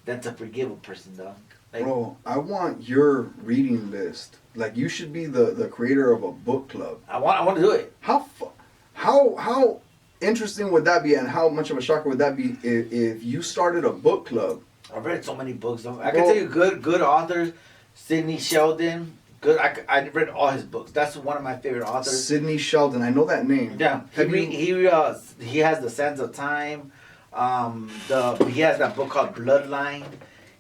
than to forgive a person, dog. Like, bro, I want your reading list. Like, you should be the creator of a book club. I want to do it. How interesting would that be, and how much of a shocker would that be if you started a book club? I've read so many books. I can tell you good authors. Sidney Sheldon. Good. I read all his books. That's one of my favorite authors. Sidney Sheldon. I know that name. Yeah. He has The Sands of Time. He has that book called Bloodline.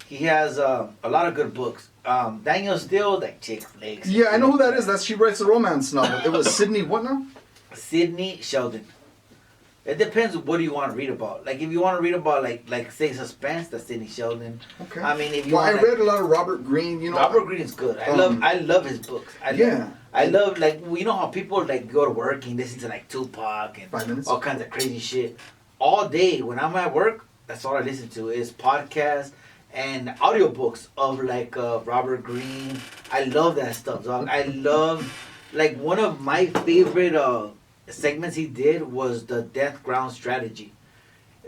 He has a lot of good books. Daniel Steele, like chick flicks. Yeah, I know who that is. She writes a romance novel. It was Sidney what now? Sidney Sheldon. It depends what do you want to read about. Like if you want to read about like say suspense, that's Sidney Sheldon. Okay. I mean if you I want, read a lot of Robert Greene, you know. Robert Greene is good. I love his books. I love like you know how people like go to work and listen to like Tupac and 5 minutes. all kinds of crazy shit. All day when I'm at work, that's all I listen to is podcasts and audiobooks of like Robert Greene. I love that stuff, dog. I love like one of my favorite segments he did was the death ground strategy.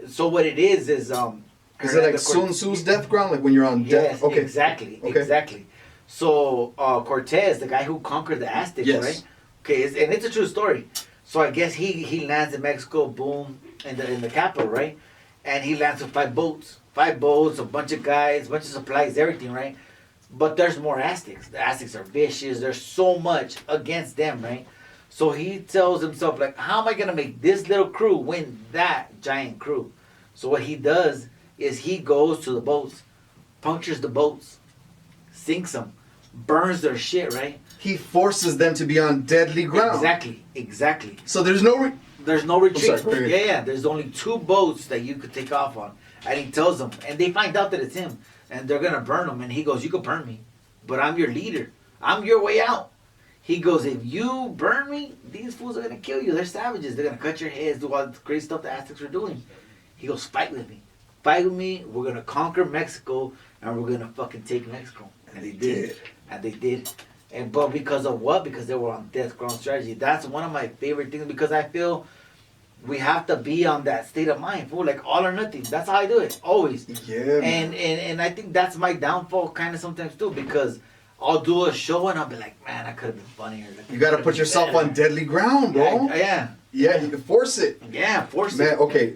So what it is it like Sun Tzu's death ground, like when you're on death? Yes, Okay. Exactly. So Cortez, the guy who conquered the Aztecs, yes. right? Okay, and it's a true story. So I guess he lands in Mexico, boom, in the capital, right? And he lands with 5 boats, a bunch of guys, a bunch of supplies, everything, right? But there's more Aztecs. The Aztecs are vicious. There's so much against them, right? So he tells himself, like, how am I going to make this little crew win that giant crew? So what he does is he goes to the boats, punctures the boats, sinks them, burns their shit, right? He forces them to be on deadly ground. Exactly. So there's no retreat. I'm sorry, Yeah. There's only 2 boats that you could take off on. And he tells them, and they find out that it's him. And they're going to burn him. And he goes, you could burn me, but I'm your leader. I'm your way out. He goes, if you burn me, these fools are going to kill you. They're savages. They're going to cut your heads, do all the crazy stuff the Aztecs were doing. He goes, fight with me. Fight with me. We're going to conquer Mexico, and we're going to fucking take Mexico. And they did. And they did. But because of what? Because they were on death ground strategy. That's one of my favorite things because I feel we have to be on that state of mind, fool. Like all or nothing. That's how I do it. Always. Yeah. And I think that's my downfall kind of sometimes too because I'll do a show and I'll be like, man, I could have been funnier. Like, you got to put yourself on deadly ground, bro. Yeah. Yeah, you can force it. Yeah, force it. Man, okay.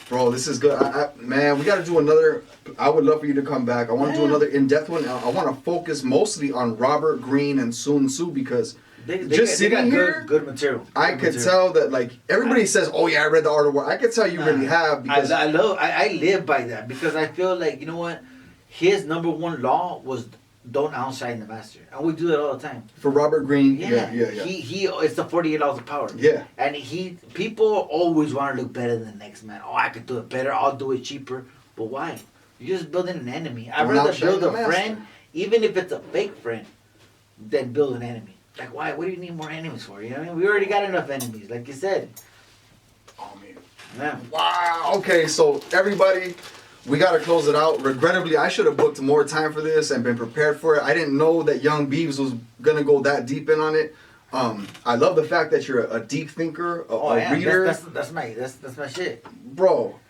Bro, this is good. Man, we got to do another. I would love for you to come back. I want to do another in-depth one. I want to focus mostly on Robert Greene and Sun Tzu because sitting got here, good material. I could tell that like everybody says, "Oh yeah, I read The Art of War." I could tell you really have because I live by that because I feel like you know what, his number one law was don't outshine the master, and we do that all the time. For Robert Greene, yeah. He it's the 48 laws of power. Yeah. And people always want to look better than the next man. Oh, I could do it better. I'll do it cheaper. But why? You're just building an enemy. I'd rather build a friend, even if it's a fake friend, than build an enemy. Like why? What do you need more enemies for? You know what I mean? We already got enough enemies, like you said. Oh man. Yeah. Wow. Okay, so everybody. We got to close it out. Regrettably, I should have booked more time for this and been prepared for it. I didn't know that Young Beeves was going to go that deep in on it. I love the fact that you're a deep thinker, a reader. That's my shit. Bro,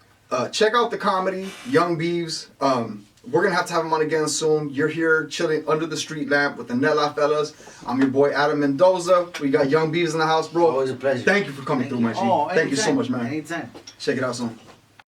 check out the comedy, Young Beeves. We're going to have him on again soon. You're here chilling under the street lamp with the Nella fellas. I'm your boy Adam Mendoza. We got Young Beeves in the house, bro. Always a pleasure. Thank you for coming through, my G. Thank you so much, man. Anytime. Check it out soon.